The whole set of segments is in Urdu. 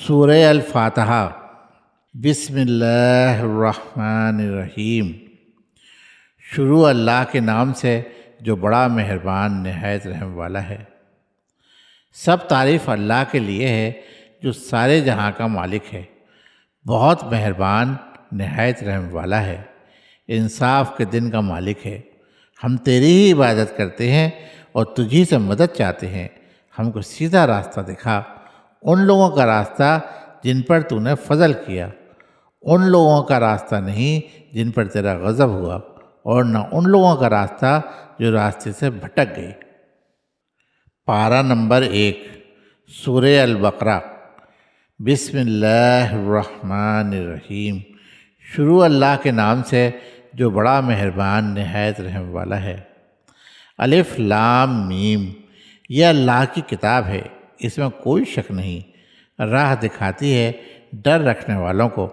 سورہ الفاتحہ۔ بسم اللہ الرحمن الرحیم۔ شروع اللہ کے نام سے جو بڑا مہربان نہایت رحم والا ہے۔ سب تعریف اللہ کے لیے ہے جو سارے جہاں کا مالک ہے، بہت مہربان نہایت رحم والا ہے، انصاف کے دن کا مالک ہے۔ ہم تیری ہی عبادت کرتے ہیں اور تجھی سے مدد چاہتے ہیں۔ ہم کو سیدھا راستہ دکھا، ان لوگوں کا راستہ جن پر تو نے فضل کیا، ان لوگوں کا راستہ نہیں جن پر تیرا غضب ہوا، اور نہ ان لوگوں کا راستہ جو راستے سے بھٹک گئے۔ پارہ نمبر 1، سورہ البقرہ۔ بسم اللہ الرحمن الرحیم۔ شروع اللہ کے نام سے جو بڑا مہربان نہایت رحم والا ہے۔ الف لام میم، یہ اللہ کی کتاب ہے، اس میں کوئی شک نہیں، راہ دکھاتی ہے ڈر رکھنے والوں کو،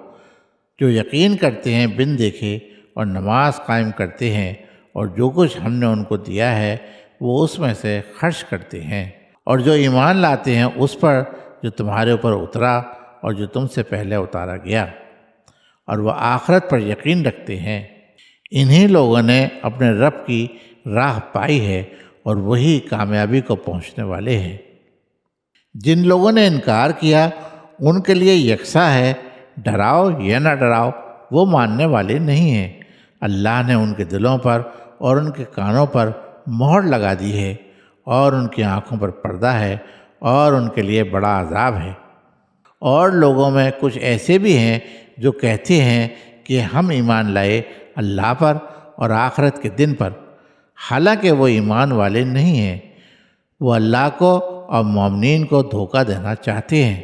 جو یقین کرتے ہیں بن دیکھے اور نماز قائم کرتے ہیں، اور جو کچھ ہم نے ان کو دیا ہے وہ اس میں سے خرچ کرتے ہیں، اور جو ایمان لاتے ہیں اس پر جو تمہارے اوپر اترا اور جو تم سے پہلے اتارا گیا، اور وہ آخرت پر یقین رکھتے ہیں۔ انہی لوگوں نے اپنے رب کی راہ پائی ہے اور وہی کامیابی کو پہنچنے والے ہیں۔ جن لوگوں نے انکار کیا ان کے لیے یکساں ہے، ڈراؤ یا نہ ڈراؤ وہ ماننے والے نہیں ہیں۔ اللہ نے ان کے دلوں پر اور ان کے کانوں پر مہر لگا دی ہے، اور ان کی آنکھوں پر پردہ ہے، اور ان کے لیے بڑا عذاب ہے۔ اور لوگوں میں کچھ ایسے بھی ہیں جو کہتے ہیں کہ ہم ایمان لائے اللہ پر اور آخرت کے دن پر، حالانکہ وہ ایمان والے نہیں ہیں۔ وہ اللہ کو اور مومنین کو دھوکہ دینا چاہتے ہیں،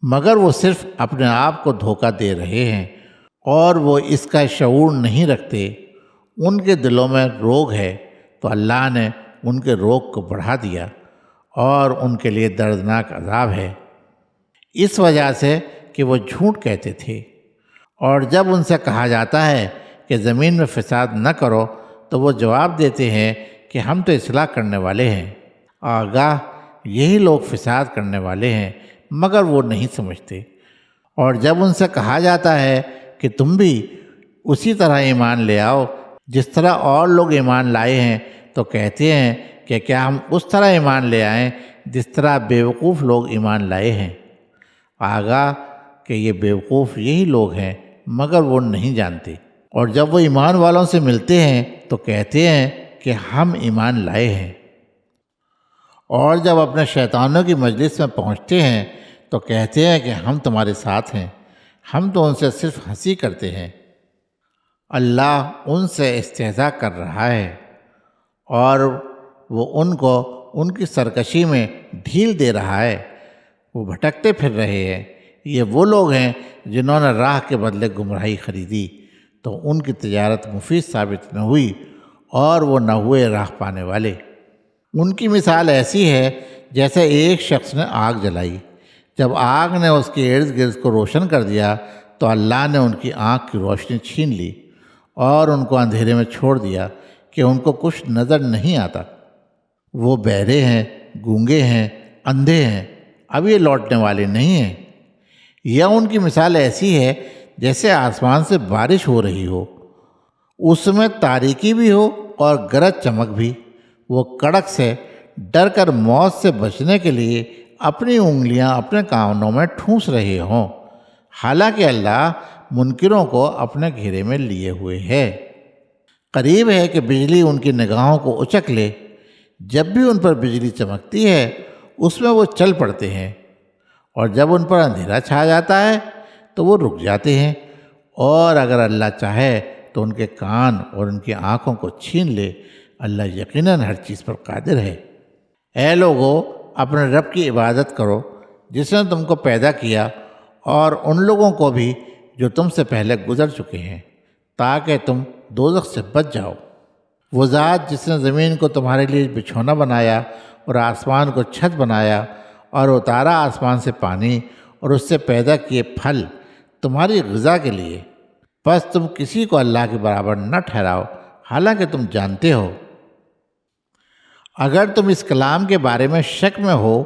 مگر وہ صرف اپنے آپ کو دھوکہ دے رہے ہیں، اور وہ اس کا شعور نہیں رکھتے۔ ان کے دلوں میں روگ ہے تو اللہ نے ان کے روگ کو بڑھا دیا، اور ان کے لیے دردناک عذاب ہے، اس وجہ سے کہ وہ جھوٹ کہتے تھے۔ اور جب ان سے کہا جاتا ہے کہ زمین میں فساد نہ کرو تو وہ جواب دیتے ہیں کہ ہم تو اصلاح کرنے والے ہیں۔ آگاہ یہی لوگ فساد کرنے والے ہیں، مگر وہ نہیں سمجھتے۔ اور جب ان سے کہا جاتا ہے کہ تم بھی اسی طرح ایمان لے آؤ جس طرح اور لوگ ایمان لائے ہیں، تو کہتے ہیں کہ کیا ہم اس طرح ایمان لے آئیں جس طرح بیوقوف لوگ ایمان لائے ہیں۔ آگاہ کہ یہ بیوقوف یہی لوگ ہیں، مگر وہ نہیں جانتے۔ اور جب وہ ایمان والوں سے ملتے ہیں تو کہتے ہیں کہ ہم ایمان لائے ہیں، اور جب اپنے شیطانوں کی مجلس میں پہنچتے ہیں تو کہتے ہیں کہ ہم تمہارے ساتھ ہیں، ہم تو ان سے صرف ہنسی کرتے ہیں۔ اللہ ان سے استہزاء کر رہا ہے، اور وہ ان کو ان کی سرکشی میں ڈھیل دے رہا ہے۔ وہ بھٹکتے پھر رہے ہیں۔ یہ وہ لوگ ہیں جنہوں نے راہ کے بدلے گمراہی خریدی، تو ان کی تجارت مفید ثابت نہ ہوئی، اور وہ نہ ہوئے راہ پانے والے۔ ان کی مثال ایسی ہے جیسے ایک شخص نے آگ جلائی، جب آگ نے اس کے ارد گرد کو روشن کر دیا تو اللہ نے ان کی آنکھ کی روشنی چھین لی، اور ان کو اندھیرے میں چھوڑ دیا کہ ان کو کچھ نظر نہیں آتا۔ وہ بہرے ہیں، گونگے ہیں، اندھے ہیں، اب یہ لوٹنے والے نہیں ہیں۔ یا ان کی مثال ایسی ہے جیسے آسمان سے بارش ہو رہی ہو، اس میں تاریکی بھی ہو اور گرج چمک بھی۔ وہ کڑک سے ڈر کر موت سے بچنے کے لیے اپنی انگلیاں اپنے کانوں میں ٹھونس رہے ہوں، حالانکہ اللہ منکروں کو اپنے گھیرے میں لیے ہوئے ہے۔ قریب ہے کہ بجلی ان کی نگاہوں کو اچک لے، جب بھی ان پر بجلی چمکتی ہے اس میں وہ چل پڑتے ہیں، اور جب ان پر اندھیرا چھا جاتا ہے تو وہ رک جاتے ہیں، اور اگر اللہ چاہے تو ان کے کان اور ان کی آنکھوں کو چھین لے۔ اللہ یقیناً ہر چیز پر قادر ہے۔ اے لوگو، اپنے رب کی عبادت کرو جس نے تم کو پیدا کیا، اور ان لوگوں کو بھی جو تم سے پہلے گزر چکے ہیں، تاکہ تم دوزخ سے بچ جاؤ۔ وہ ذات جس نے زمین کو تمہارے لیے بچھونا بنایا اور آسمان کو چھت بنایا، اور اتارا آسمان سے پانی اور اس سے پیدا کیے پھل تمہاری غذا کے لیے، بس تم کسی کو اللہ کے برابر نہ ٹھہراؤ، حالانکہ تم جانتے ہو۔ اگر تم اس کلام کے بارے میں شک میں ہو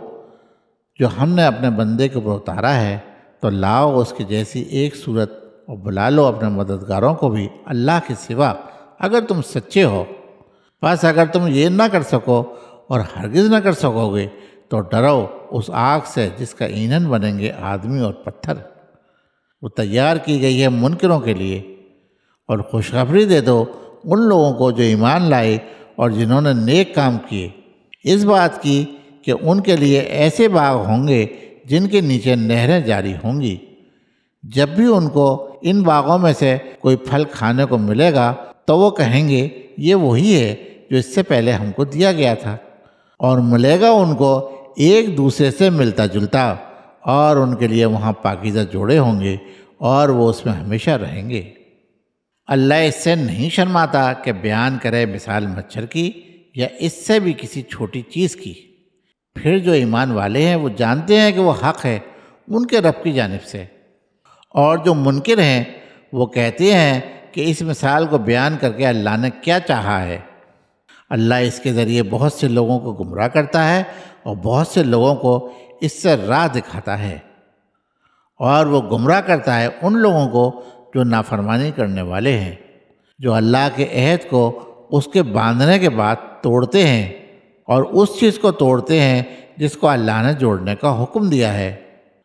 جو ہم نے اپنے بندے کے اوپر اتارا ہے، تو لاؤ اس کی جیسی ایک صورت اور بلا لو اپنے مددگاروں کو بھی اللہ کے سوا، اگر تم سچے ہو۔ بس اگر تم یہ نہ کر سکو اور ہرگز نہ کر سکو گے تو ڈرو اس آگ سے جس کا ایندھن بنیں گے آدمی اور پتھر، وہ تیار کی گئی ہے منکروں کے لیے۔ اور خوشخبری دے دو ان لوگوں کو جو ایمان لائے اور جنہوں نے نیک کام کیے، اس بات کی کہ ان کے لیے ایسے باغ ہوں گے جن کے نیچے نہریں جاری ہوں گی۔ جب بھی ان کو ان باغوں میں سے کوئی پھل کھانے کو ملے گا تو وہ کہیں گے یہ وہی ہے جو اس سے پہلے ہم کو دیا گیا تھا، اور ملے گا ان کو ایک دوسرے سے ملتا جلتا، اور ان کے لیے وہاں پاکیزہ جوڑے ہوں گے اور وہ اس میں ہمیشہ رہیں گے۔ اللہ اس سے نہیں شرماتا کہ بیان کرے مثال مچھر کی یا اس سے بھی کسی چھوٹی چیز کی۔ پھر جو ایمان والے ہیں وہ جانتے ہیں کہ وہ حق ہے ان کے رب کی جانب سے، اور جو منکر ہیں وہ کہتے ہیں کہ اس مثال کو بیان کر کے اللہ نے کیا چاہا ہے۔ اللہ اس کے ذریعے بہت سے لوگوں کو گمراہ کرتا ہے اور بہت سے لوگوں کو اس سے راہ دکھاتا ہے، اور وہ گمراہ کرتا ہے ان لوگوں کو جو نافرمانی کرنے والے ہیں، جو اللہ کے عہد کو اس کے باندھنے کے بعد توڑتے ہیں اور اس چیز کو توڑتے ہیں جس کو اللہ نے جوڑنے کا حکم دیا ہے،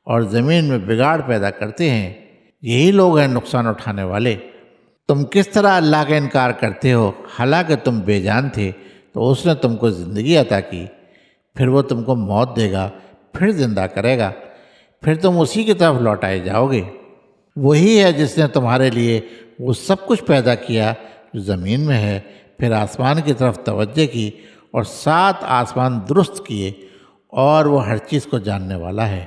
اور زمین میں بگاڑ پیدا کرتے ہیں۔ یہی لوگ ہیں نقصان اٹھانے والے۔ تم کس طرح اللہ کا انکار کرتے ہو، حالانکہ تم بے جان تھے تو اس نے تم کو زندگی عطا کی، پھر وہ تم کو موت دے گا، پھر زندہ کرے گا، پھر تم اسی کی طرف لوٹائے جاؤ گے۔ وہی ہے جس نے تمہارے لیے وہ سب کچھ پیدا کیا جو زمین میں ہے، پھر آسمان کی طرف توجہ کی اور 7 آسمان درست کیے، اور وہ ہر چیز کو جاننے والا ہے۔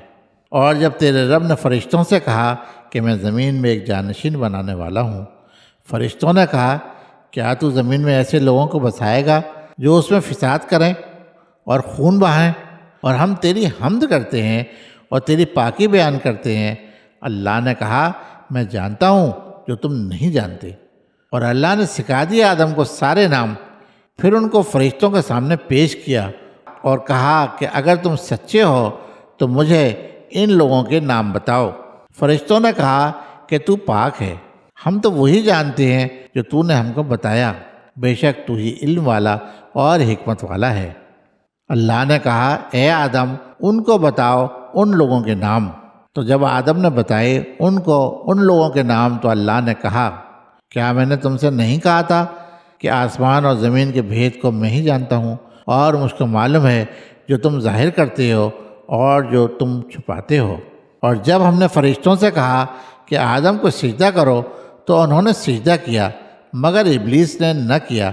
اور جب تیرے رب نے فرشتوں سے کہا کہ میں زمین میں ایک جانشین بنانے والا ہوں، فرشتوں نے کہا کیا تو زمین میں ایسے لوگوں کو بسائے گا جو اس میں فساد کریں اور خون بہائیں؟ اور ہم تیری حمد کرتے ہیں اور تیری پاکی بیان کرتے ہیں۔ اللہ نے کہا میں جانتا ہوں جو تم نہیں جانتے۔ اور اللہ نے سکھا دیا آدم کو سارے نام، پھر ان کو فرشتوں کے سامنے پیش کیا اور کہا کہ اگر تم سچے ہو تو مجھے ان لوگوں کے نام بتاؤ۔ فرشتوں نے کہا کہ تو پاک ہے، ہم تو وہی جانتے ہیں جو تو نے ہم کو بتایا، بے شک تو ہی علم والا اور حکمت والا ہے۔ اللہ نے کہا اے آدم ان کو بتاؤ ان لوگوں کے نام۔ تو جب آدم نے بتائے ان کو ان لوگوں کے نام تو اللہ نے کہا کیا میں نے تم سے نہیں کہا تھا کہ آسمان اور زمین کے بھید کو میں ہی جانتا ہوں، اور مجھ کو معلوم ہے جو تم ظاہر کرتے ہو اور جو تم چھپاتے ہو۔ اور جب ہم نے فرشتوں سے کہا کہ آدم کو سجدہ کرو تو انہوں نے سجدہ کیا، مگر ابلیس نے نہ کیا،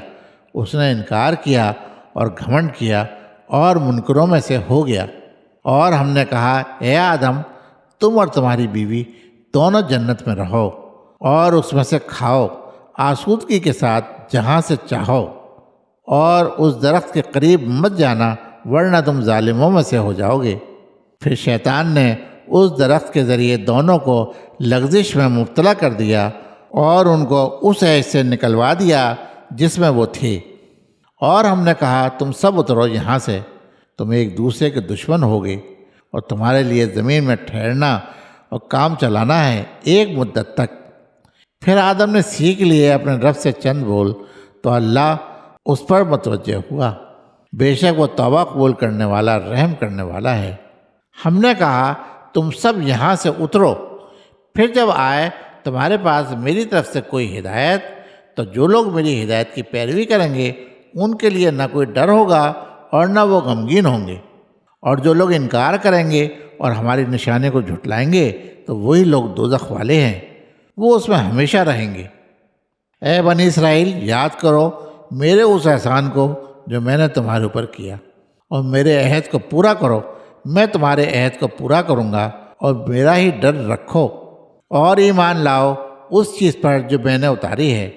اس نے انکار کیا اور گھمنڈ کیا اور منکروں میں سے ہو گیا۔ اور ہم نے کہا اے آدم تم اور تمہاری بیوی دونوں جنت میں رہو اور اس میں سے کھاؤ آسودگی کے ساتھ جہاں سے چاہو، اور اس درخت کے قریب مت جانا ورنہ تم ظالموں میں سے ہو جاؤ گے۔ پھر شیطان نے اس درخت کے ذریعے دونوں کو لغزش میں مبتلا کر دیا اور ان کو اس عیش سے نکلوا دیا جس میں وہ تھے، اور ہم نے کہا تم سب اترو یہاں سے، تم ایک دوسرے کے دشمن ہوگے، اور تمہارے لیے زمین میں ٹھہرنا اور کام چلانا ہے ایک مدت تک۔ پھر آدم نے سیکھ لیے اپنے رب سے چند بول، تو اللہ اس پر متوجہ ہوا، بے شک وہ توبہ قبول کرنے والا رحم کرنے والا ہے۔ ہم نے کہا تم سب یہاں سے اترو، پھر جب آئے تمہارے پاس میری طرف سے کوئی ہدایت تو جو لوگ میری ہدایت کی پیروی کریں گے ان کے لیے نہ کوئی ڈر ہوگا اور نہ وہ غمگین ہوں گے، اور جو لوگ انکار کریں گے اور ہماری نشانی کو جھٹلائیں گے تو وہی لوگ دوزخ والے ہیں، وہ اس میں ہمیشہ رہیں گے۔ اے بنی اسرائیل یاد کرو میرے اس احسان کو جو میں نے تمہارے اوپر کیا، اور میرے عہد کو پورا کرو، میں تمہارے عہد کو پورا کروں گا، اور میرا ہی ڈر رکھو، اور ایمان لاؤ اس چیز پر جو میں نے اتاری ہے،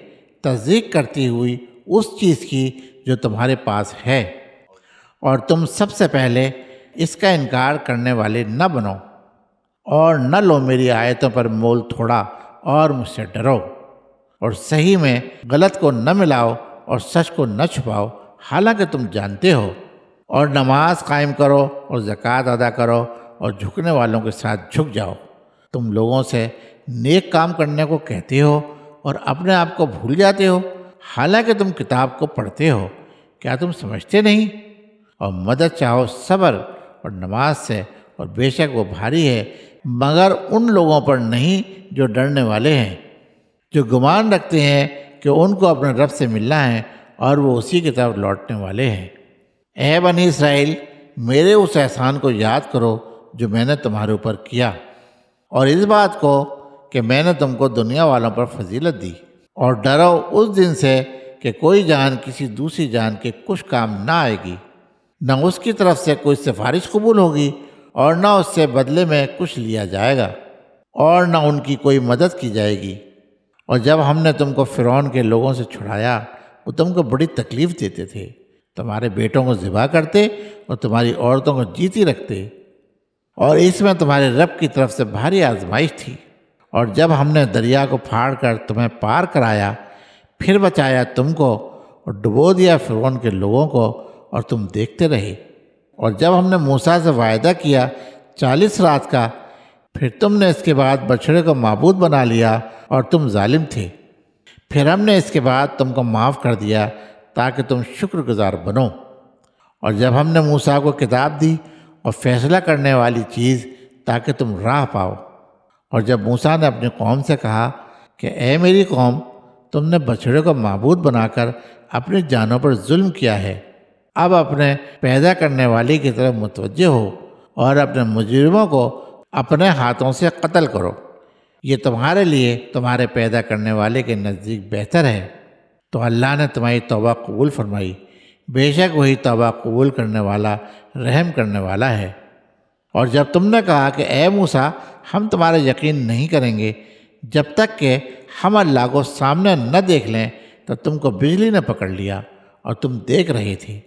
تصدیق کرتی ہوئی اس چیز کی جو تمہارے پاس ہے، اور تم سب سے پہلے اس کا انکار کرنے والے نہ بنو، اور نہ لو میری آیتوں پر مول تھوڑا اور مجھ سے ڈرو، اور صحیح میں غلط کو نہ ملاؤ اور سچ کو نہ چھپاؤ، حالانکہ تم جانتے ہو، اور نماز قائم کرو اور زکوٰۃ ادا کرو اور جھکنے والوں کے ساتھ جھک جاؤ۔ تم لوگوں سے نیک کام کرنے کو کہتے ہو اور اپنے آپ کو بھول جاتے ہو، حالانکہ تم کتاب کو پڑھتے ہو۔ کیا تم سمجھتے نہیں؟ اور مدد چاہو صبر اور نماز سے، اور بے شک وہ بھاری ہے مگر ان لوگوں پر نہیں جو ڈرنے والے ہیں، جو گمان رکھتے ہیں کہ ان کو اپنے رب سے ملنا ہے اور وہ اسی کی طرف لوٹنے والے ہیں۔ اے بنی اسرائیل، میرے اس احسان کو یاد کرو جو میں نے تمہارے اوپر کیا، اور اس بات کو کہ میں نے تم کو دنیا والوں پر فضیلت دی، اور ڈرو اس دن سے کہ کوئی جان کسی دوسری جان کے کچھ کام نہ آئے گی، نہ اس کی طرف سے کوئی سفارش قبول ہوگی، اور نہ اس سے بدلے میں کچھ لیا جائے گا، اور نہ ان کی کوئی مدد کی جائے گی۔ اور جب ہم نے تم کو فرعون کے لوگوں سے چھڑایا، وہ تم کو بڑی تکلیف دیتے تھے، تمہارے بیٹوں کو ذبح کرتے اور تمہاری عورتوں کو جیتی رکھتے، اور اس میں تمہارے رب کی طرف سے بھاری آزمائش تھی۔ اور جب ہم نے دریا کو پھاڑ کر تمہیں پار کرایا، پھر بچایا تم کو اور ڈبو دیا فرعون کے لوگوں کو، اور تم دیکھتے رہے۔ اور جب ہم نے موسیٰ سے وعدہ کیا 40 رات کا، پھر تم نے اس کے بعد بچھڑے کو معبود بنا لیا اور تم ظالم تھے، پھر ہم نے اس کے بعد تم کو معاف کر دیا تاکہ تم شکر گزار بنو۔ اور جب ہم نے موسیٰ کو کتاب دی اور فیصلہ کرنے والی چیز تاکہ تم راہ پاؤ، اور جب موسیٰ نے اپنی قوم سے کہا کہ اے میری قوم، تم نے بچھڑے کو معبود بنا کر اپنی جانوں پر ظلم کیا ہے، اب اپنے پیدا کرنے والے کی طرف متوجہ ہو اور اپنے مجرموں کو اپنے ہاتھوں سے قتل کرو، یہ تمہارے لیے تمہارے پیدا کرنے والے کے نزدیک بہتر ہے۔ تو اللہ نے تمہاری توبہ قبول فرمائی، بے شک وہی توبہ قبول کرنے والا، رحم کرنے والا ہے۔ اور جب تم نے کہا کہ اے موسیٰ، ہم تمہارا یقین نہیں کریں گے جب تک کہ ہم اللہ کو سامنے نہ دیکھ لیں، تو تم کو بجلی نے پکڑ لیا اور تم دیکھ رہے تھے،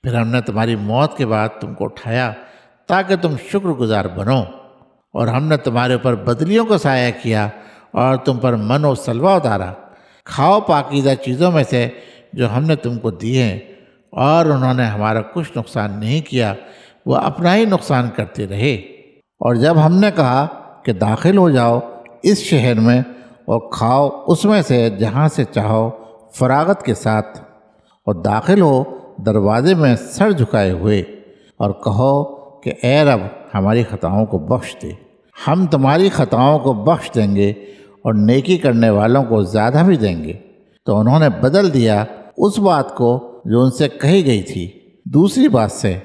پھر ہم نے تمہاری موت کے بعد تم کو اٹھایا تاکہ تم شکر گزار بنو، اور ہم نے تمہارے اوپر بدلیوں کو سایہ کیا اور تم پر من و سلوہ اتارا۔ کھاؤ پاکیزہ چیزوں میں سے جو ہم نے تم کو دی ہیں، اور انہوں نے ہمارا کچھ نقصان نہیں کیا، وہ اپنا ہی نقصان کرتے رہے۔ اور جب ہم نے کہا کہ داخل ہو جاؤ اس شہر میں اور کھاؤ اس میں سے جہاں سے چاہو فراغت کے ساتھ، اور داخل ہو دروازے میں سر جھکائے ہوئے، اور کہو کہ اے رب، ہماری خطاؤں کو بخش دے، ہم تمہاری خطاؤں کو بخش دیں گے اور نیکی کرنے والوں کو زیادہ بھی دیں گے۔ تو انہوں نے بدل دیا اس بات کو جو ان سے کہی گئی تھی دوسری بات سے۔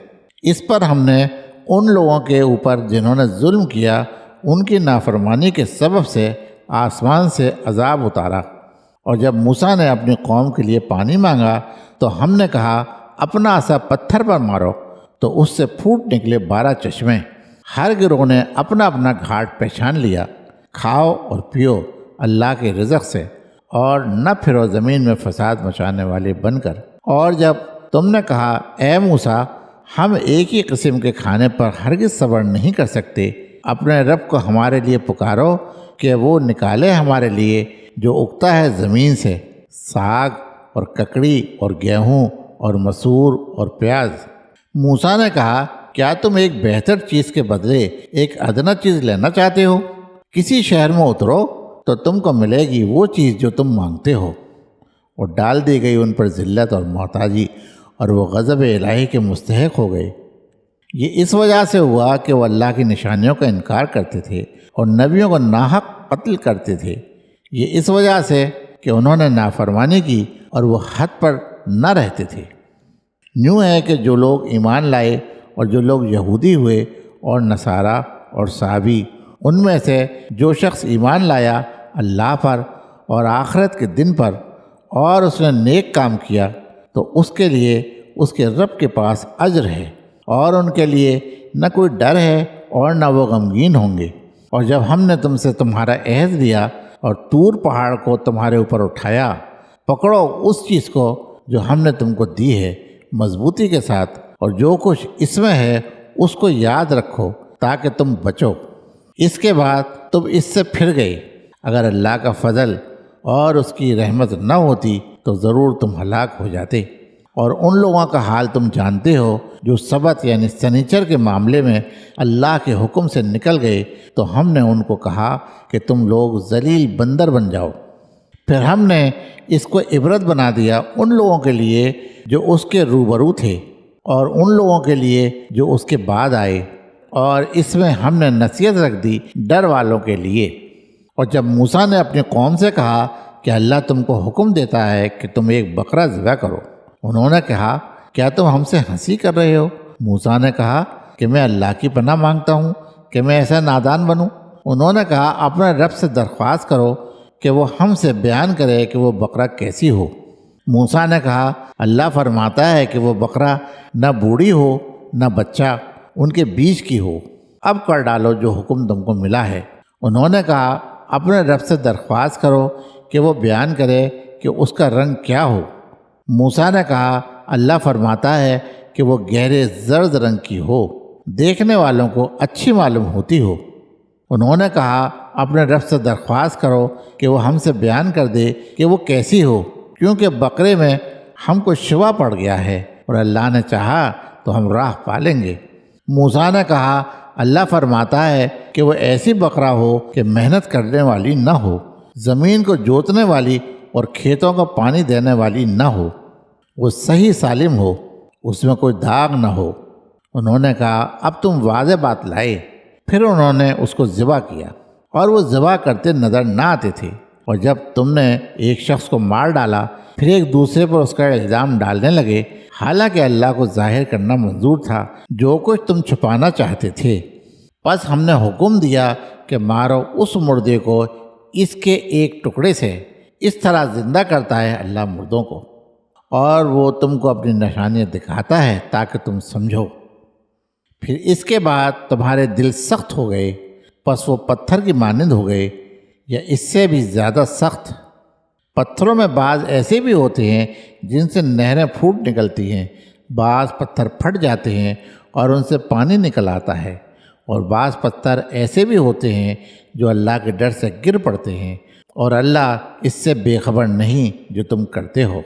اس پر ہم نے ان لوگوں کے اوپر جنہوں نے ظلم کیا، ان کی نافرمانی کے سبب سے آسمان سے عذاب اتارا۔ اور جب موسیٰ نے اپنی قوم کے لیے پانی مانگا تو ہم نے کہا اپنا عصا پتھر پر مارو، تو اس سے پھوٹ نکلے 12 چشمے، ہر گروہ نے اپنا اپنا گھاٹ پہچان لیا۔ کھاؤ اور پیو اللہ کے رزق سے، اور نہ پھرو زمین میں فساد مچانے والے بن کر۔ اور جب تم نے کہا اے موسیٰ، ہم ایک ہی قسم کے کھانے پر ہرگز صبر نہیں کر سکتے، اپنے رب کو ہمارے لیے پکارو کہ وہ نکالے ہمارے لیے جو اگتا ہے زمین سے، ساگ اور ککڑی اور گیہوں اور مسور اور پیاز۔ موسیٰ نے کہا کیا تم ایک بہتر چیز کے بدلے ایک ادنیٰ چیز لینا چاہتے ہو؟ کسی شہر میں اترو تو تم کو ملے گی وہ چیز جو تم مانگتے ہو۔ اور ڈال دی گئی ان پر ذلت اور محتاجی، اور وہ غضب الہی کے مستحق ہو گئے۔ یہ اس وجہ سے ہوا کہ وہ اللہ کی نشانیوں کا انکار کرتے تھے اور نبیوں کو ناحق قتل کرتے تھے۔ یہ اس وجہ سے کہ انہوں نے نافرمانی کی اور وہ حد پر نہ رہتے تھے۔ یوں ہے کہ جو لوگ ایمان لائے اور جو لوگ یہودی ہوئے اور نصارہ اور صابی، ان میں سے جو شخص ایمان لایا اللہ پر اور آخرت کے دن پر، اور اس نے نیک کام کیا، تو اس کے لیے اس کے رب کے پاس اجر ہے، اور ان کے لیے نہ کوئی ڈر ہے اور نہ وہ غمگین ہوں گے۔ اور جب ہم نے تم سے تمہارا عہد لیا اور طور پہاڑ کو تمہارے اوپر اٹھایا، پکڑو اس چیز کو جو ہم نے تم کو دی ہے مضبوطی کے ساتھ، اور جو کچھ اس میں ہے اس کو یاد رکھو تاکہ تم بچو۔ اس کے بعد تم اس سے پھر گئے، اگر اللہ کا فضل اور اس کی رحمت نہ ہوتی تو ضرور تم ہلاک ہو جاتے۔ اور ان لوگوں کا حال تم جانتے ہو جو سبت یعنی سنیچر کے معاملے میں اللہ کے حکم سے نکل گئے تو ہم نے ان کو کہا کہ تم لوگ ذلیل بندر بن جاؤ۔ پھر ہم نے اس کو عبرت بنا دیا ان لوگوں کے لیے جو اس کے روبرو تھے اور ان لوگوں کے لیے جو اس کے بعد آئے، اور اس میں ہم نے نصیحت رکھ دی ڈر والوں کے لیے۔ اور جب موسیٰ نے اپنی قوم سے کہا کہ اللہ تم کو حکم دیتا ہے کہ تم ایک بکرا ذبح کرو، انہوں نے کہا کیا تم ہم سے ہنسی کر رہے ہو؟ موسیٰ نے کہا کہ میں اللہ کی پناہ مانگتا ہوں کہ میں ایسا نادان بنوں۔ انہوں نے کہا اپنے رب سے درخواست کرو کہ وہ ہم سے بیان کرے کہ وہ بکرا کیسی ہو۔ موسیٰ نے کہا اللہ فرماتا ہے کہ وہ بکرا نہ بوڑھی ہو نہ بچہ، ان کے بیچ کی ہو، اب کر ڈالو جو حکم تم کو ملا ہے۔ انہوں نے کہا اپنے رب سے درخواست کرو کہ وہ بیان کرے کہ اس کا رنگ کیا ہو۔ موسیٰ نے کہا اللہ فرماتا ہے کہ وہ گہرے زرد رنگ کی ہو، دیکھنے والوں کو اچھی معلوم ہوتی ہو۔ انہوں نے کہا اپنے رب سے درخواست کرو کہ وہ ہم سے بیان کر دے کہ وہ کیسی ہو، کیونکہ بکرے میں ہم کو شبہ پڑ گیا ہے اور اللہ نے چاہا تو ہم راہ پالیں گے۔ موسیٰ نے کہا اللہ فرماتا ہے کہ وہ ایسی بکرا ہو کہ محنت کرنے والی نہ ہو، زمین کو جوتنے والی اور کھیتوں کو پانی دینے والی نہ ہو، وہ صحیح سالم ہو، اس میں کوئی داغ نہ ہو۔ انہوں نے کہا اب تم واضح بات لائے۔ پھر انہوں نے اس کو ذبح کیا، اور وہ ذبح کرتے نظر نہ آتے تھے۔ اور جب تم نے ایک شخص کو مار ڈالا پھر ایک دوسرے پر اس کا الزام ڈالنے لگے، حالانکہ اللہ کو ظاہر کرنا منظور تھا جو کچھ تم چھپانا چاہتے تھے۔ پس ہم نے حکم دیا کہ مارو اس مردے کو اس کے ایک ٹکڑے سے، اس طرح زندہ کرتا ہے اللہ مردوں کو، اور وہ تم کو اپنی نشانیاں دکھاتا ہے تاکہ تم سمجھو۔ پھر اس کے بعد تمہارے دل سخت ہو گئے، پس وہ پتھر کی مانند ہو گئے یا اس سے بھی زیادہ سخت۔ پتھروں میں بعض ایسے بھی ہوتے ہیں جن سے نہریں پھوٹ نکلتی ہیں، بعض پتھر پھٹ جاتے ہیں اور ان سے پانی نکل آتا ہے، اور بعض پتھر ایسے بھی ہوتے ہیں جو اللہ کے ڈر سے گر پڑتے ہیں، اور اللہ اس سے بے خبر نہیں جو تم کرتے ہو۔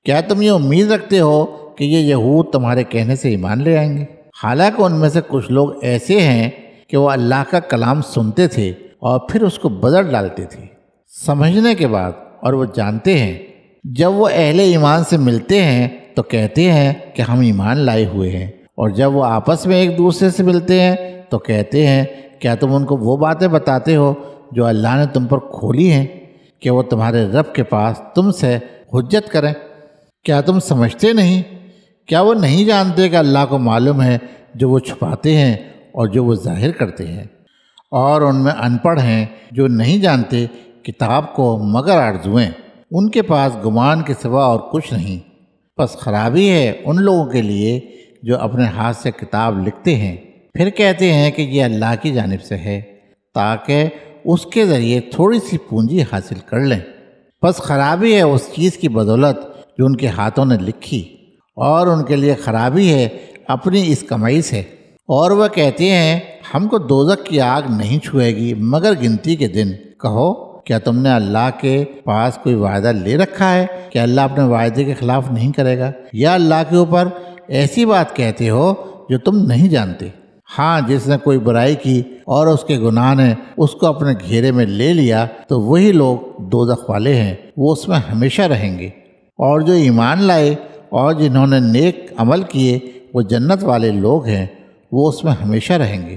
کیا تم یہ امید رکھتے ہو کہ یہ یہود تمہارے کہنے سے ایمان لے آئیں گے؟ حالانکہ ان میں سے کچھ لوگ ایسے ہیں کہ وہ اللہ کا کلام سنتے تھے اور پھر اس کو بدل ڈالتے تھے سمجھنے کے بعد، اور وہ جانتے ہیں جب وہ اہل ایمان سے ملتے ہیں تو کہتے ہیں کہ ہم ایمان لائے ہوئے ہیں، اور جب وہ آپس میں ایک دوسرے سے ملتے ہیں تو کہتے ہیں کیا تم ان کو وہ باتیں بتاتے ہو جو اللہ نے تم پر کھولی ہیں کہ وہ تمہارے رب کے پاس تم سے حجت کریں؟ کیا تم سمجھتے نہیں؟ کیا وہ نہیں جانتے کہ اللہ کو معلوم ہے جو وہ چھپاتے ہیں اور جو وہ ظاہر کرتے ہیں؟ اور ان میں ان پڑھ ہیں جو نہیں جانتے کتاب کو مگر آرزوئیں، ان کے پاس گمان کے سوا اور کچھ نہیں۔ پس خرابی ہے ان لوگوں کے لیے جو اپنے ہاتھ سے کتاب لکھتے ہیں پھر کہتے ہیں کہ یہ اللہ کی جانب سے ہے تاکہ اس کے ذریعے تھوڑی سی پونجی حاصل کر لیں۔ پس خرابی ہے اس چیز کی بدولت جو ان کے ہاتھوں نے لکھی، اور ان کے لیے خرابی ہے اپنی اس کمائی سے۔ اور وہ کہتے ہیں ہم کو دوزخ کی آگ نہیں چھوئے گی مگر گنتی کے دن۔ کہو کیا تم نے اللہ کے پاس کوئی وعدہ لے رکھا ہے کہ اللہ اپنے وعدے کے خلاف نہیں کرے گا؟ یا اللہ کے اوپر ایسی بات کہتے ہو جو تم نہیں جانتے؟ ہاں، جس نے کوئی برائی کی اور اس کے گناہ نے اس کو اپنے گھیرے میں لے لیا تو وہی لوگ دوزخ والے ہیں، وہ اس میں ہمیشہ رہیں گے۔ اور جو ایمان لائے اور جنہوں نے نیک عمل کیے وہ جنت والے لوگ ہیں، وہ اس میں ہمیشہ رہیں گے۔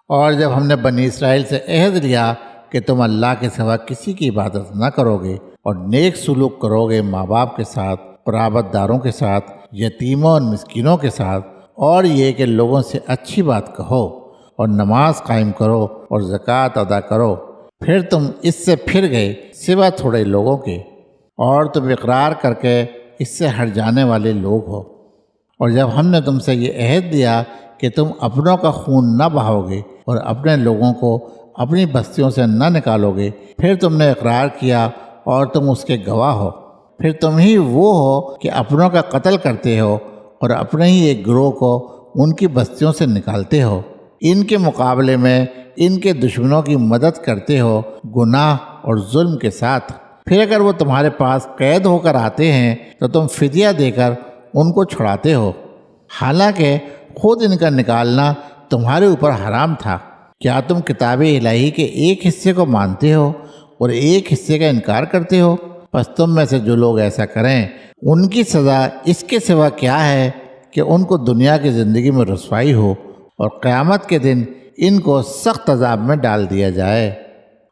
اور جب ہم نے بنی اسرائیل سے عہد لیا کہ تم اللہ کے سوا کسی کی عبادت نہ کرو گے اور نیک سلوک کرو گے ماں باپ کے ساتھ، قرابت داروں کے ساتھ، یتیموں اور مسکینوں کے ساتھ، اور یہ کہ لوگوں سے اچھی بات کہو اور نماز قائم کرو اور زکوٰۃ ادا کرو، پھر تم اس سے پھر گئے سوا تھوڑے لوگوں کے، اور تم اقرار کر کے اس سے ہٹ جانے والے لوگ ہو۔ اور جب ہم نے تم سے یہ عہد دیا کہ تم اپنوں کا خون نہ بہاؤ گے اور اپنے لوگوں کو اپنی بستیوں سے نہ نکالو گے، پھر تم نے اقرار کیا اور تم اس کے گواہ ہو، پھر تم ہی وہ ہو کہ اپنوں کا قتل کرتے ہو اور اپنے ہی ایک گروہ کو ان کی بستیوں سے نکالتے ہو، ان کے مقابلے میں ان کے دشمنوں کی مدد کرتے ہو گناہ اور ظلم کے ساتھ۔ پھر اگر وہ تمہارے پاس قید ہو کر آتے ہیں تو تم فدیہ دے کر ان کو چھڑاتے ہو، حالانکہ خود ان کا نکالنا تمہارے اوپر حرام تھا۔ کیا تم کتاب الہی کے ایک حصے کو مانتے ہو اور ایک حصے کا انکار کرتے ہو؟ پس تم میں سے جو لوگ ایسا کریں ان کی سزا اس کے سوا کیا ہے کہ ان کو دنیا کی زندگی میں رسوائی ہو اور قیامت کے دن ان کو سخت عذاب میں ڈال دیا جائے،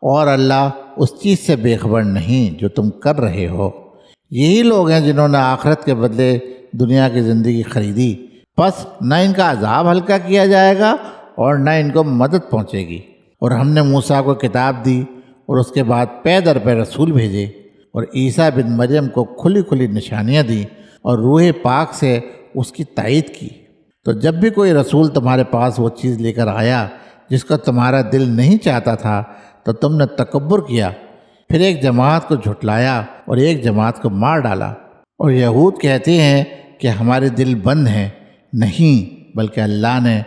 اور اللہ اس چیز سے بے خبر نہیں جو تم کر رہے ہو۔ یہی لوگ ہیں جنہوں نے آخرت کے بدلے دنیا کی زندگی خریدی، پس نہ ان کا عذاب ہلکا کیا جائے گا اور نہ ان کو مدد پہنچے گی۔ اور ہم نے موسیٰ کو کتاب دی اور اس کے بعد پے در پے رسول بھیجے، اور عیسیٰ بن مریم کو کھلی کھلی نشانیاں دیں اور روح پاک سے اس کی تائید کی۔ تو جب بھی کوئی رسول تمہارے پاس وہ چیز لے کر آیا جس کا تمہارا دل نہیں چاہتا تھا تو تم نے تکبر کیا، پھر ایک جماعت کو جھٹلایا اور ایک جماعت کو مار ڈالا۔ اور یہود کہتے ہیں کہ ہمارے دل بند ہیں، نہیں بلکہ اللہ نے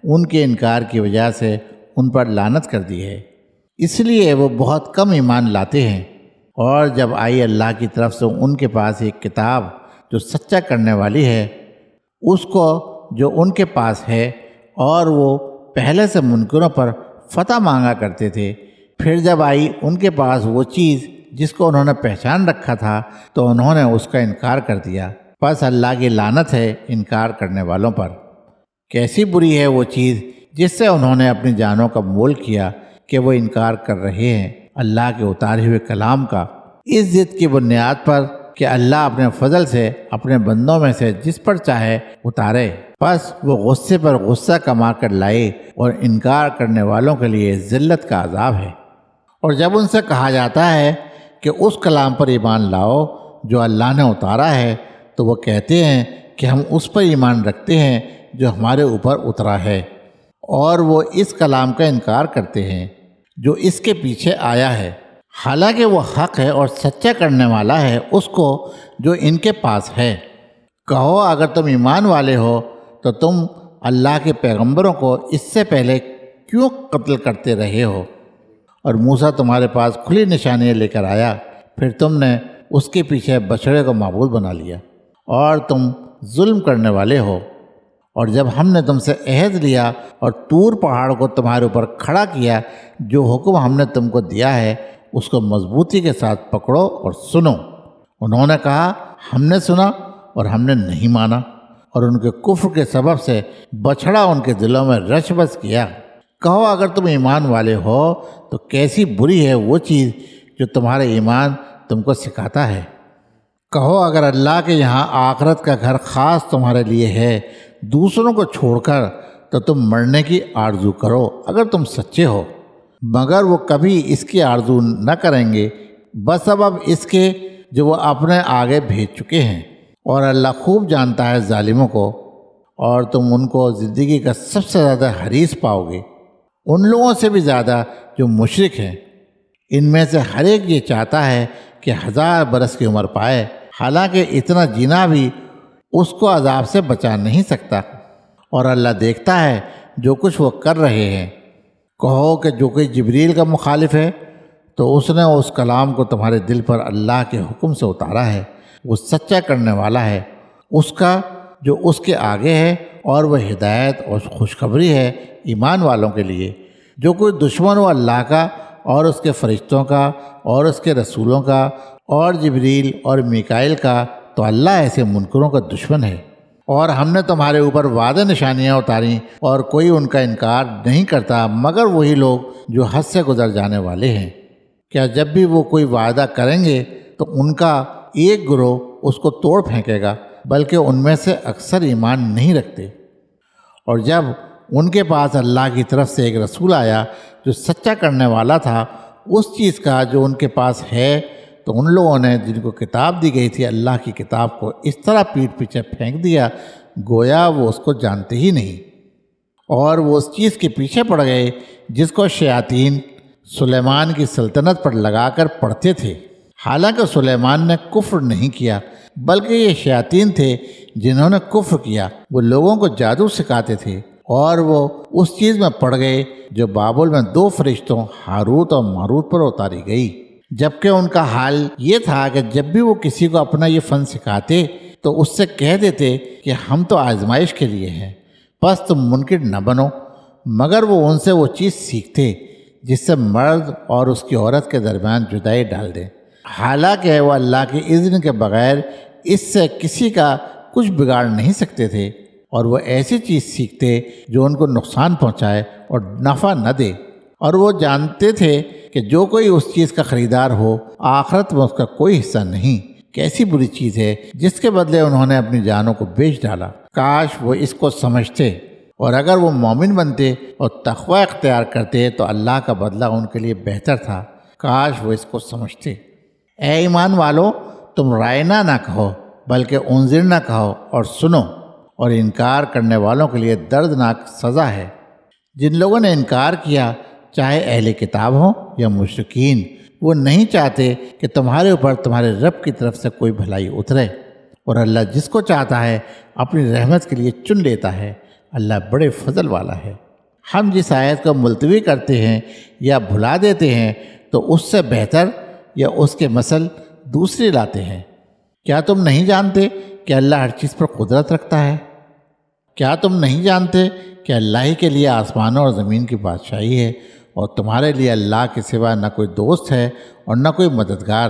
ان کے انکار کی وجہ سے ان پر لعنت کر دی ہے، اس لیے وہ بہت کم ایمان لاتے ہیں۔ اور جب آئی اللہ کی طرف سے ان کے پاس ایک کتاب جو سچا کرنے والی ہے، اس کو جو ان کے پاس ہے، اور وہ پہلے سے منکروں پر فتح مانگا کرتے تھے، پھر جب آئی ان کے پاس وہ چیز جس کو انہوں نے پہچان رکھا تھا تو انہوں نے اس کا انکار کر دیا۔ پس اللہ کی لعنت ہے انکار کرنے والوں پر۔ کیسی بری ہے وہ چیز جس سے انہوں نے اپنی جانوں کا مول کیا کہ وہ انکار کر رہے ہیں اللہ کے اتارے ہوئے کلام کا، اس ضد کی بنیاد پر کہ اللہ اپنے فضل سے اپنے بندوں میں سے جس پر چاہے اتارے۔ پس وہ غصے پر غصہ کما کر لائے، اور انکار کرنے والوں کے لیے ذلت کا عذاب ہے۔ اور جب ان سے کہا جاتا ہے کہ اس کلام پر ایمان لاؤ جو اللہ نے اتارا ہے، تو وہ کہتے ہیں کہ ہم اس پر ایمان رکھتے ہیں جو ہمارے اوپر اترا ہے، اور وہ اس کلام کا انکار کرتے ہیں جو اس کے پیچھے آیا ہے، حالانکہ وہ حق ہے اور سچا کرنے والا ہے اس کو جو ان کے پاس ہے۔ کہو اگر تم ایمان والے ہو تو تم اللہ کے پیغمبروں کو اس سے پہلے کیوں قتل کرتے رہے ہو؟ اور موسیٰ تمہارے پاس کھلی نشانیاں لے کر آیا، پھر تم نے اس کے پیچھے بچڑے کو معبود بنا لیا، اور تم ظلم کرنے والے ہو۔ اور جب ہم نے تم سے عہد لیا اور طور پہاڑ کو تمہارے اوپر کھڑا کیا، جو حکم ہم نے تم کو دیا ہے اس کو مضبوطی کے ساتھ پکڑو اور سنو۔ انہوں نے کہا ہم نے سنا اور ہم نے نہیں مانا، اور ان کے کفر کے سبب سے بچھڑا ان کے دلوں میں رچ بس کیا۔ کہو اگر تم ایمان والے ہو تو کیسی بری ہے وہ چیز جو تمہارے ایمان تم کو سکھاتا ہے۔ کہو اگر اللہ کے یہاں آخرت کا گھر خاص تمہارے لیے ہے دوسروں کو چھوڑ کر، تو تم مرنے کی آرزو کرو اگر تم سچے ہو، مگر وہ کبھی اس کی آرزو نہ کریں گے بسبب اس کے جو وہ اپنے آگے بھیج چکے ہیں، اور اللہ خوب جانتا ہے ظالموں کو۔ اور تم ان کو زندگی کا سب سے زیادہ حریص پاؤ گے، ان لوگوں سے بھی زیادہ جو مشرک ہیں۔ ان میں سے ہر ایک یہ چاہتا ہے کہ 1000 برس کی عمر پائے، حالانکہ اتنا جینا بھی اس کو عذاب سے بچا نہیں سکتا، اور اللہ دیکھتا ہے جو کچھ وہ کر رہے ہیں۔ کہو کہ جو کوئی جبریل کا مخالف ہے تو اس نے اس کلام کو تمہارے دل پر اللہ کے حکم سے اتارا ہے، وہ سچا کرنے والا ہے اس کا جو اس کے آگے ہے، اور وہ ہدایت اور خوشخبری ہے ایمان والوں کے لیے۔ جو کوئی دشمن ہو اللہ کا اور اس کے فرشتوں کا اور اس کے رسولوں کا اور جبریل اور میکائیل کا، تو اللہ ایسے منکروں کا دشمن ہے۔ اور ہم نے تمہارے اوپر واضح نشانیاں اتاریں، اور کوئی ان کا انکار نہیں کرتا مگر وہی لوگ جو حد سے گزر جانے والے ہیں۔ کیا جب بھی وہ کوئی وعدہ کریں گے تو ان کا ایک گروہ اس کو توڑ پھینکے گا، بلکہ ان میں سے اکثر ایمان نہیں رکھتے۔ اور جب ان کے پاس اللہ کی طرف سے ایک رسول آیا جو سچا کرنے والا تھا اس چیز کا جو ان کے پاس ہے، تو ان لوگوں نے جن کو کتاب دی گئی تھی اللہ کی کتاب کو اس طرح پیٹھ پیچھے پھینک دیا گویا وہ اس کو جانتے ہی نہیں، اور وہ اس چیز کے پیچھے پڑ گئے جس کو شیاطین سلیمان کی سلطنت پر لگا کر پڑھتے تھے، حالانکہ سلیمان نے کفر نہیں کیا بلکہ یہ شیاطین تھے جنہوں نے کفر کیا۔ وہ لوگوں کو جادو سکھاتے تھے، اور وہ اس چیز میں پڑ گئے جو بابل میں 2 فرشتوں ہاروت اور ماروت پر اتاری گئی، جبکہ ان کا حال یہ تھا کہ جب بھی وہ کسی کو اپنا یہ فن سکھاتے تو اس سے کہہ دیتے کہ ہم تو آزمائش کے لیے ہیں، بس تم منکر نہ بنو، مگر وہ ان سے وہ چیز سیکھتے جس سے مرد اور اس کی عورت کے درمیان جدائی ڈال دیں، حالانکہ وہ اللہ کے اذن کے بغیر اس سے کسی کا کچھ بگاڑ نہیں سکتے تھے، اور وہ ایسی چیز سیکھتے جو ان کو نقصان پہنچائے اور نفع نہ دے، اور وہ جانتے تھے کہ جو کوئی اس چیز کا خریدار ہو آخرت میں اس کا کوئی حصہ نہیں۔ کیسی بری چیز ہے جس کے بدلے انہوں نے اپنی جانوں کو بیچ ڈالا۔ کاش وہ اس کو سمجھتے، اور اگر وہ مومن بنتے اور تقوی اختیار کرتے تو اللہ کا بدلہ ان کے لیے بہتر تھا۔ کاش وہ اس کو سمجھتے۔ اے ایمان والو، تم رائنا نہ کہو بلکہ انذر نہ کہو اور سنو، اور انکار کرنے والوں کے لیے دردناک سزا ہے۔ جن لوگوں نے انکار کیا، چاہے اہل کتاب ہوں یا مشرکین، وہ نہیں چاہتے کہ تمہارے اوپر تمہارے رب کی طرف سے کوئی بھلائی اترے، اور اللہ جس کو چاہتا ہے اپنی رحمت کے لیے چن لیتا ہے۔ اللہ بڑے فضل والا ہے۔ ہم جس آیت کو ملتوی کرتے ہیں یا بھلا دیتے ہیں تو اس سے بہتر یا اس کے مثل دوسری لاتے ہیں۔ کیا تم نہیں جانتے کہ اللہ ہر چیز پر قدرت رکھتا ہے؟ کیا تم نہیں جانتے کہ اللہ ہی کے لیے آسمانوں اور زمین کی بادشاہی ہے، اور تمہارے لیے اللہ کے سوا نہ کوئی دوست ہے اور نہ کوئی مددگار؟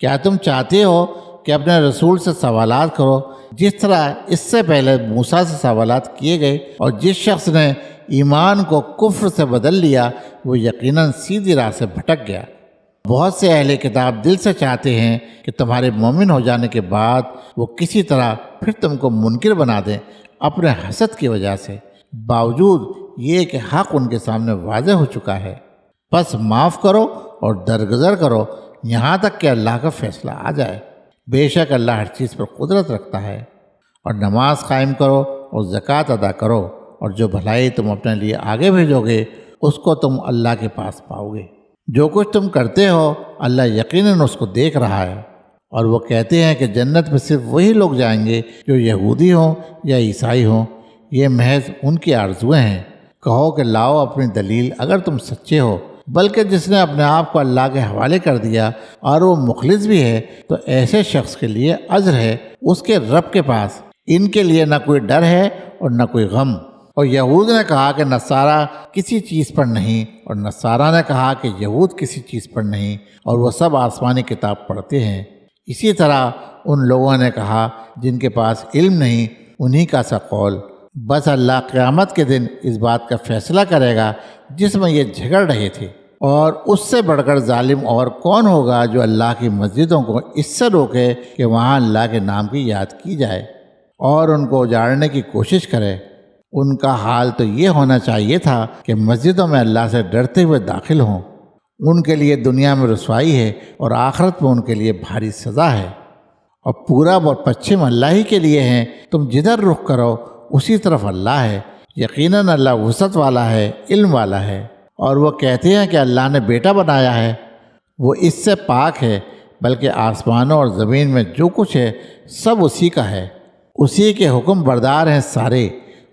کیا تم چاہتے ہو کہ اپنے رسول سے سوالات کرو جس طرح اس سے پہلے موسیٰ سے سوالات کیے گئے، اور جس شخص نے ایمان کو کفر سے بدل لیا وہ یقیناً سیدھی راہ سے بھٹک گیا۔ بہت سے اہل کتاب دل سے چاہتے ہیں کہ تمہارے مومن ہو جانے کے بعد وہ کسی طرح پھر تم کو منکر بنا دیں اپنے حسد کی وجہ سے، باوجود یہ کہ حق ان کے سامنے واضح ہو چکا ہے۔ بس معاف کرو اور درگزر کرو یہاں تک کہ اللہ کا فیصلہ آ جائے۔ بے شک اللہ ہر چیز پر قدرت رکھتا ہے۔ اور نماز قائم کرو اور زکوٰۃ ادا کرو، اور جو بھلائی تم اپنے لیے آگے بھیجو گے اس کو تم اللہ کے پاس پاؤ گے۔ جو کچھ تم کرتے ہو اللہ یقیناً اس کو دیکھ رہا ہے۔ اور وہ کہتے ہیں کہ جنت میں صرف وہی لوگ جائیں گے جو یہودی ہوں یا عیسائی ہوں، یہ محض ان کی آرزویں ہیں۔ کہو کہ لاؤ اپنی دلیل اگر تم سچے ہو، بلکہ جس نے اپنے آپ کو اللہ کے حوالے کر دیا اور وہ مخلص بھی ہے تو ایسے شخص کے لیے اجر ہے اس کے رب کے پاس۔ ان کے لیے نہ کوئی ڈر ہے اور نہ کوئی غم۔ اور یہود نے کہا کہ نصارہ کسی چیز پر نہیں، اور نصارہ نے کہا کہ یہود کسی چیز پر نہیں، اور وہ سب آسمانی کتاب پڑھتے ہیں۔ اسی طرح ان لوگوں نے کہا جن کے پاس علم نہیں، انہی کا سا قول۔ بس اللہ قیامت کے دن اس بات کا فیصلہ کرے گا جس میں یہ جھگڑ رہے تھے، اور اس سے بڑھ کر ظالم اور کون ہوگا جو اللہ کی مسجدوں کو اس سے روکے کہ وہاں اللہ کے نام کی یاد کی جائے، اور ان کو اجاڑنے کی کوشش کرے۔ ان کا حال تو یہ ہونا چاہیے تھا کہ مسجدوں میں اللہ سے ڈرتے ہوئے داخل ہوں۔ ان کے لیے دنیا میں رسوائی ہے اور آخرت میں ان کے لیے بھاری سزا ہے۔ اور پورب اور پچھم اللہ ہی کے لیے ہیں، تم جدھر رخ کرو اسی طرف اللہ ہے۔ یقیناً اللہ وسعت والا ہے، علم والا ہے۔ اور وہ کہتے ہیں کہ اللہ نے بیٹا بنایا ہے، وہ اس سے پاک ہے، بلکہ آسمانوں اور زمین میں جو کچھ ہے سب اسی کا ہے، اسی کے حکم بردار ہیں سارے۔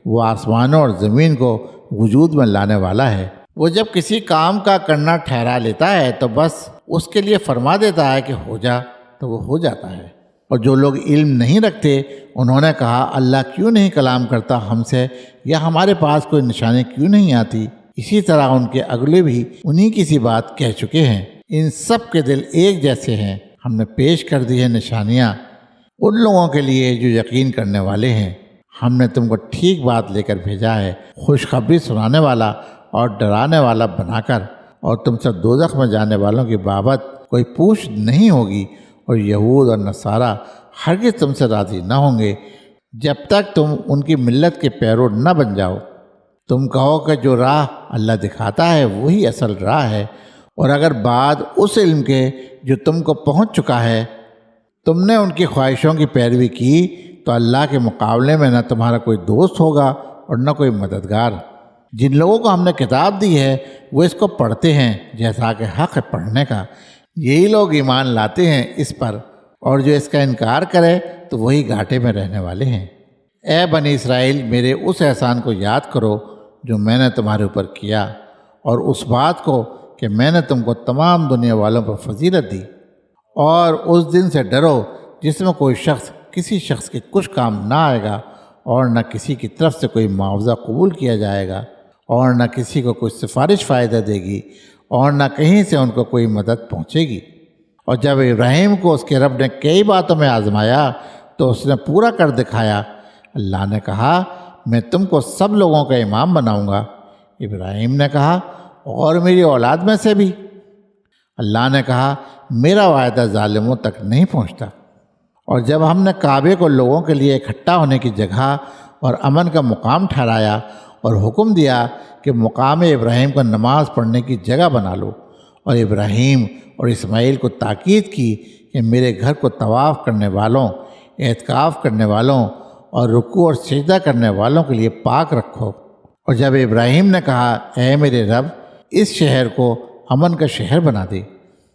وہ آسمانوں اور زمین کو وجود میں لانے والا ہے۔ وہ جب کسی کام کا کرنا ٹھہرا لیتا ہے تو بس اس کے لیے فرما دیتا ہے کہ ہو جا، تو وہ ہو جاتا ہے۔ اور جو لوگ علم نہیں رکھتے انہوں نے کہا اللہ کیوں نہیں کلام کرتا ہم سے، یا ہمارے پاس کوئی نشانی کیوں نہیں آتی؟ اسی طرح ان کے اگلے بھی انہی کی سی بات کہہ چکے ہیں۔ ان سب کے دل ایک جیسے ہیں۔ ہم نے پیش کر دی ہے نشانیاں ان لوگوں کے لیے جو یقین کرنے والے ہیں۔ ہم نے تم کو ٹھیک بات لے کر بھیجا ہے، خوشخبری سنانے والا اور ڈرانے والا بنا کر، اور تم سے دوزخ میں جانے والوں کی بابت کوئی پوچھ نہیں ہوگی، اور یہود اور نصارہ ہرگز تم سے راضی نہ ہوں گے جب تک تم ان کی ملت کے پیرو نہ بن جاؤ۔ تم کہو کہ جو راہ اللہ دکھاتا ہے وہی اصل راہ ہے، اور اگر بعد اس علم کے جو تم کو پہنچ چکا ہے تم نے ان کی خواہشوں کی پیروی کی تو اللہ کے مقابلے میں نہ تمہارا کوئی دوست ہوگا اور نہ کوئی مددگار۔ جن لوگوں کو ہم نے کتاب دی ہے وہ اس کو پڑھتے ہیں جیسا کہ حق ہے پڑھنے کا، یہی لوگ ایمان لاتے ہیں اس پر، اور جو اس کا انکار کرے تو وہی گھاٹے میں رہنے والے ہیں۔ اے بنی اسرائیل، میرے اس احسان کو یاد کرو جو میں نے تمہارے اوپر کیا، اور اس بات کو کہ میں نے تم کو تمام دنیا والوں پر فضیلت دی، اور اس دن سے ڈرو جس میں کوئی شخص کسی شخص کے کچھ کام نہ آئے گا اور نہ کسی کی طرف سے کوئی معاوضہ قبول کیا جائے گا اور نہ کسی کو کوئی سفارش فائدہ دے گی اور نہ کہیں سے ان کو کوئی مدد پہنچے گی۔ اور جب ابراہیم کو اس کے رب نے کئی باتوں میں آزمایا تو اس نے پورا کر دکھایا۔ اللہ نے کہا میں تم کو سب لوگوں کا امام بناؤں گا۔ ابراہیم نے کہا اور میری اولاد میں سے بھی؟ اللہ نے کہا میرا وعدہ ظالموں تک نہیں پہنچتا۔ اور جب ہم نے کعبے کو لوگوں کے لیے اکٹھا ہونے کی جگہ اور امن کا مقام ٹھہرایا اور حکم دیا کہ مقام ابراہیم کو نماز پڑھنے کی جگہ بنا لو، اور ابراہیم اور اسماعیل کو تاکید کی کہ میرے گھر کو طواف کرنے والوں، اعتکاف کرنے والوں اور رکوع اور سجدہ کرنے والوں کے لیے پاک رکھو۔ اور جب ابراہیم نے کہا اے میرے رب اس شہر کو امن کا شہر بنا دے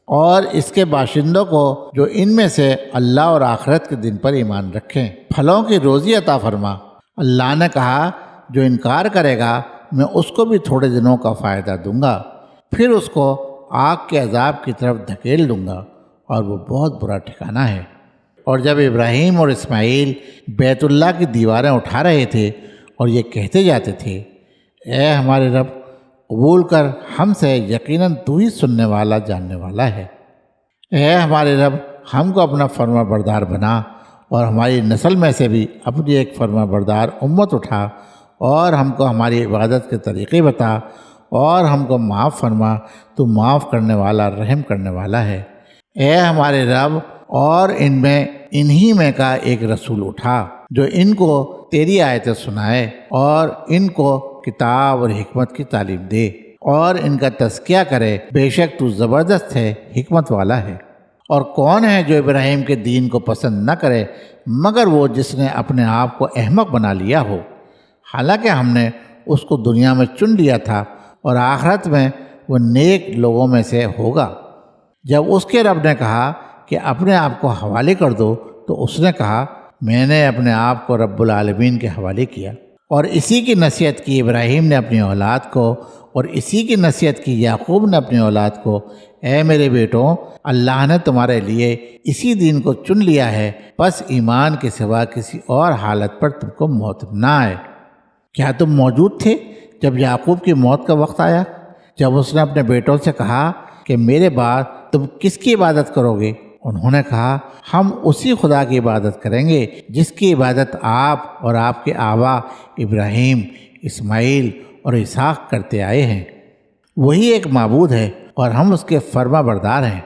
اور اس کے باشندوں کو جو ان میں سے اللہ اور آخرت کے دن پر ایمان رکھیں پھلوں کی روزی عطا فرما۔ اللہ نے کہا جو انکار کرے گا میں اس کو بھی تھوڑے دنوں کا فائدہ دوں گا، پھر اس کو آگ کے عذاب کی طرف دھکیل دوں گا اور وہ بہت برا ٹھکانہ ہے۔ اور جب ابراہیم اور اسماعیل بیت اللہ کی دیواریں اٹھا رہے تھے اور یہ کہتے جاتے تھے اے ہمارے رب قبول کر ہم سے، یقیناً تو ہی سننے والا جاننے والا ہے۔ اے ہمارے رب ہم کو اپنا فرما بردار بنا اور ہماری نسل میں سے بھی اپنی ایک فرما بردار امت اٹھا اور ہم کو ہماری عبادت کے طریقے بتا اور ہم کو معاف فرما، تو معاف کرنے والا رحم کرنے والا ہے۔ اے ہمارے رب اور انہی میں کا ایک رسول اٹھا جو ان کو تیری آیتیں سنائے اور ان کو کتاب اور حکمت کی تعلیم دے اور ان کا تزکیہ کرے، بے شک تو زبردست ہے، حکمت والا ہے۔ اور کون ہے جو ابراہیم کے دین کو پسند نہ کرے مگر وہ جس نے اپنے آپ کو احمق بنا لیا ہو، حالانکہ ہم نے اس کو دنیا میں چن لیا تھا اور آخرت میں وہ نیک لوگوں میں سے ہوگا۔ جب اس کے رب نے کہا کہ اپنے آپ کو حوالے کر دو تو اس نے کہا میں نے اپنے آپ کو رب العالمین کے حوالے کیا۔ اور اسی کی نصیحت کی ابراہیم نے اپنی اولاد کو اور اسی کی نصیحت کی یعقوب نے اپنی اولاد کو اے میرے بیٹوں اللہ نے تمہارے لیے اسی دین کو چن لیا ہے، بس ایمان کے سوا کسی اور حالت پر تم کو موت نہ آئے۔ کیا تم موجود تھے جب یعقوب کی موت کا وقت آیا، جب اس نے اپنے بیٹوں سے کہا کہ میرے بعد تم کس کی عبادت کرو گے؟ انہوں نے کہا ہم اسی خدا کی عبادت کریں گے جس کی عبادت آپ اور آپ کے آبا ابراہیم، اسماعیل اور اسحاق کرتے آئے ہیں، وہی ایک معبود ہے اور ہم اس کے فرما بردار ہیں۔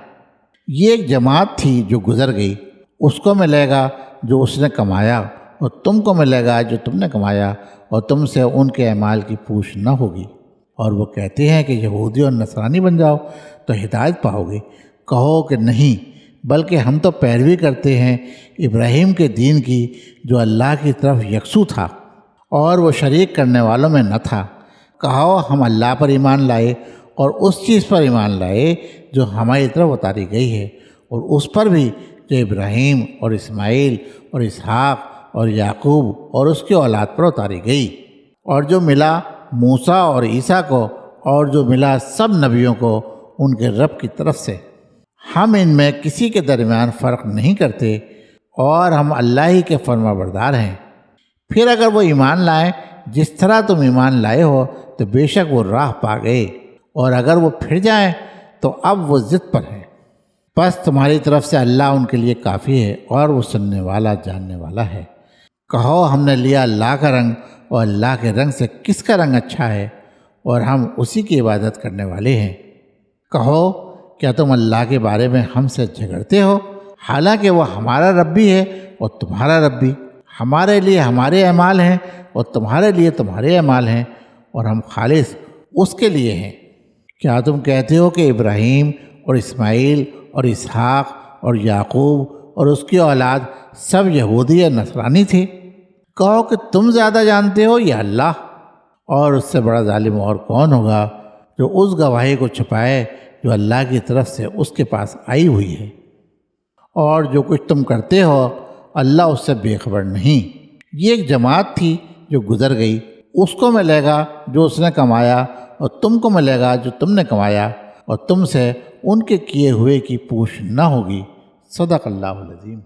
یہ ایک جماعت تھی جو گزر گئی، اس کو ملے گا جو اس نے کمایا اور تم کو ملے گا جو تم نے کمایا، اور تم سے ان کے اعمال کی پوچھ نہ ہوگی۔ اور وہ کہتے ہیں کہ یہودی اور نصرانی بن جاؤ تو ہدایت پاؤ گے۔ کہو کہ نہیں، بلکہ ہم تو پیروی کرتے ہیں ابراہیم کے دین کی جو اللہ کی طرف یکسو تھا اور وہ شریک کرنے والوں میں نہ تھا۔ کہو ہم اللہ پر ایمان لائے اور اس چیز پر ایمان لائے جو ہماری طرف اتاری گئی ہے، اور اس پر بھی جو ابراہیم اور اسماعیل اور اسحاق اور یعقوب اور اس کی اولاد پر اتاری گئی، اور جو ملا موسیٰ اور عیسیٰ کو اور جو ملا سب نبیوں کو ان کے رب کی طرف سے۔ ہم ان میں کسی کے درمیان فرق نہیں کرتے اور ہم اللہ ہی کے فرما بردار ہیں۔ پھر اگر وہ ایمان لائیں جس طرح تم ایمان لائے ہو تو بے شک وہ راہ پا گئے، اور اگر وہ پھر جائیں تو اب وہ ضد پر ہیں۔ بس تمہاری طرف سے اللہ ان کے لیے کافی ہے اور وہ سننے والا جاننے والا ہے۔ کہو ہم نے لیا اللہ کا رنگ، اور اللہ کے رنگ سے کس کا رنگ اچھا ہے، اور ہم اسی کی عبادت کرنے والے ہیں۔ کہو کیا تم اللہ کے بارے میں ہم سے جھگڑتے ہو، حالانکہ وہ ہمارا رب بھی ہے اور تمہارا رب بھی، ہمارے لیے ہمارے اعمال ہیں اور تمہارے لیے تمہارے اعمال ہیں، اور ہم خالص اس کے لیے ہیں۔ کیا تم کہتے ہو کہ ابراہیم اور اسماعیل اور اسحاق اور یعقوب اور اس کی اولاد سب یہودی یا نصرانی تھے؟ کہو کہ تم زیادہ جانتے ہو یا اللہ، اور اس سے بڑا ظالم اور کون ہوگا جو اس گواہی کو چھپائے جو اللہ کی طرف سے اس کے پاس آئی ہوئی ہے، اور جو کچھ تم کرتے ہو اللہ اس سے بے خبر نہیں۔ یہ ایک جماعت تھی جو گزر گئی، اس کو ملے گا جو اس نے کمایا اور تم کو ملے گا جو تم نے کمایا، اور تم سے ان کے کیے ہوئے کی پوچھ نہ ہوگی۔ صدق اللہ العظیم۔